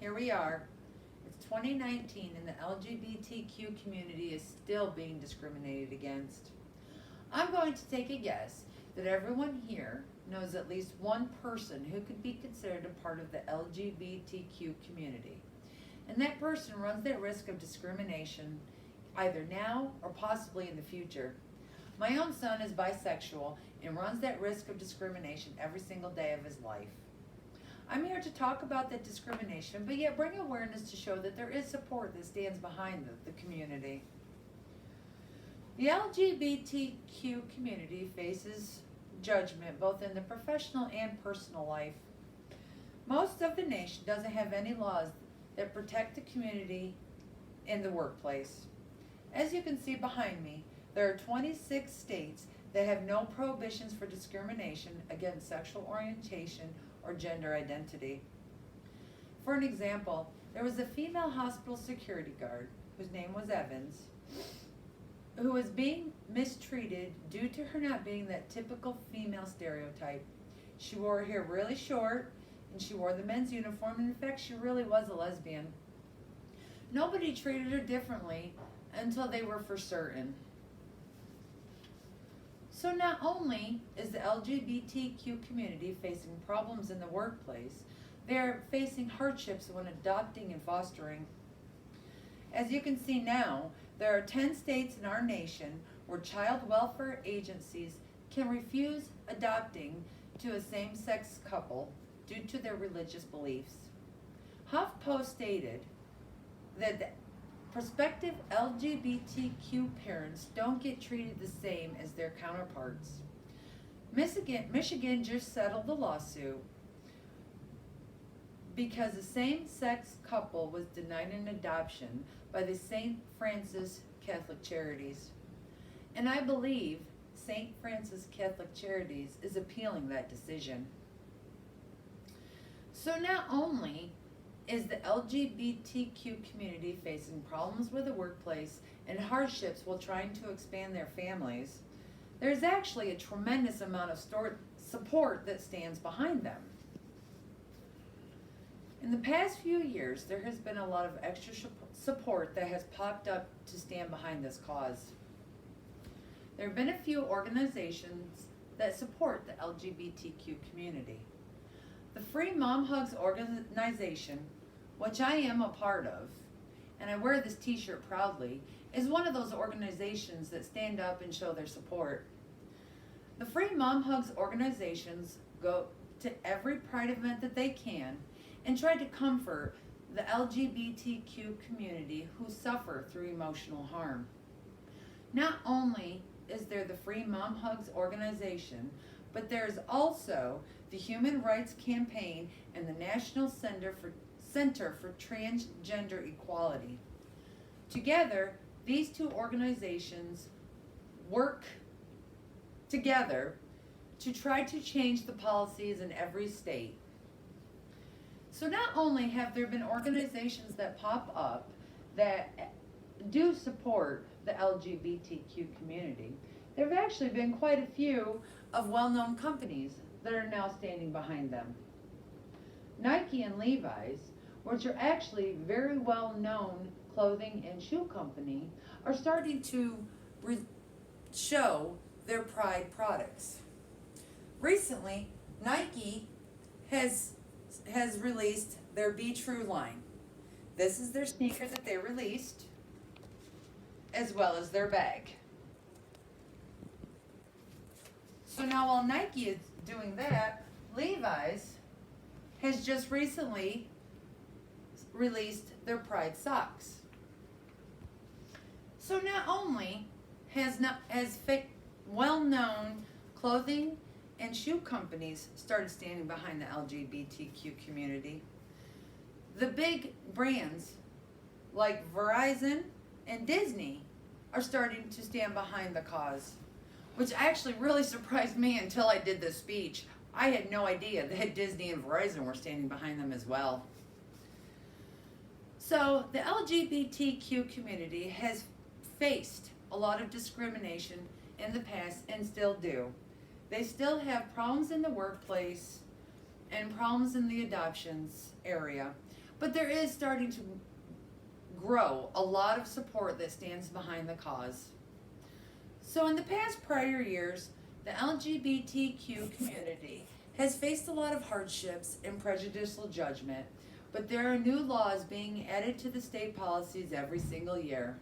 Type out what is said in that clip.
here we are. It's 2019 and the LGBTQ community is still being discriminated against. I'm going to take a guess that everyone here knows at least one person who could be considered a part of the LGBTQ community. And that person runs that risk of discrimination either now or possibly in the future. My own son is bisexual and runs that risk of discrimination every single day of his life. I'm here to talk about that discrimination, but yet bring awareness to show that there is support that stands behind the community. The LGBTQ community faces judgment both in the professional and personal life. Most of the nation doesn't have any laws that protect the community in the workplace. As you can see behind me, there are 26 states that have no prohibitions for discrimination against sexual orientation or gender identity. For an example, there was a female hospital security guard, whose name was Evans, who was being mistreated due to her not being that typical female stereotype. She wore her hair really short, and she wore the men's uniform, and in fact, she really was a lesbian. Nobody treated her differently until they were for certain. So not only is the LGBTQ community facing problems in the workplace, they're facing hardships when adopting and fostering. As you can see now, there are 10 states in our nation where child welfare agencies can refuse adopting to a same-sex couple due to their religious beliefs. HuffPost stated that the prospective LGBTQ parents don't get treated the same as their counterparts. Michigan just settled the lawsuit because a same-sex couple was denied an adoption by the St. Francis Catholic Charities. And I believe St. Francis Catholic Charities is appealing that decision. So not only is the LGBTQ community facing problems with the workplace and hardships while trying to expand their families, there's actually a tremendous amount of support that stands behind them. In the past few years, there has been a lot of extra support that has popped up to stand behind this cause. There have been a few organizations that support the LGBTQ community. The Free Mom Hugs organization, which I am a part of, and I wear this t-shirt proudly, is one of those organizations that stand up and show their support. The Free Mom Hugs organizations go to every Pride event that they can and try to comfort the LGBTQ community who suffer through emotional harm. Not only is there the Free Mom Hugs organization, but there's also the Human Rights Campaign and the National Center for Transgender Equality. Together, these two organizations work together to try to change the policies in every state. So not only have there been organizations that pop up that do support the LGBTQ community, there have actually been quite a few of well-known companies that are now standing behind them. Nike and Levi's, which are actually very well-known clothing and shoe company, are starting to show their Pride products. Recently, Nike has released their Be True line. This is their sneaker that they released, as well as their bag. So now while Nike is doing that, Levi's has just recently released their Pride socks. So not only has well-known clothing and shoe companies started standing behind the LGBTQ community, the big brands like Verizon and Disney are starting to stand behind the cause, which actually really surprised me until I did this speech. I had no idea that Disney and Verizon were standing behind them as well. So the LGBTQ community has faced a lot of discrimination in the past and still do. They still have problems in the workplace and problems in the adoptions area. But there is starting to grow a lot of support that stands behind the cause. So in the past prior years, the LGBTQ community has faced a lot of hardships and prejudicial judgment, but there are new laws being added to the state policies every single year.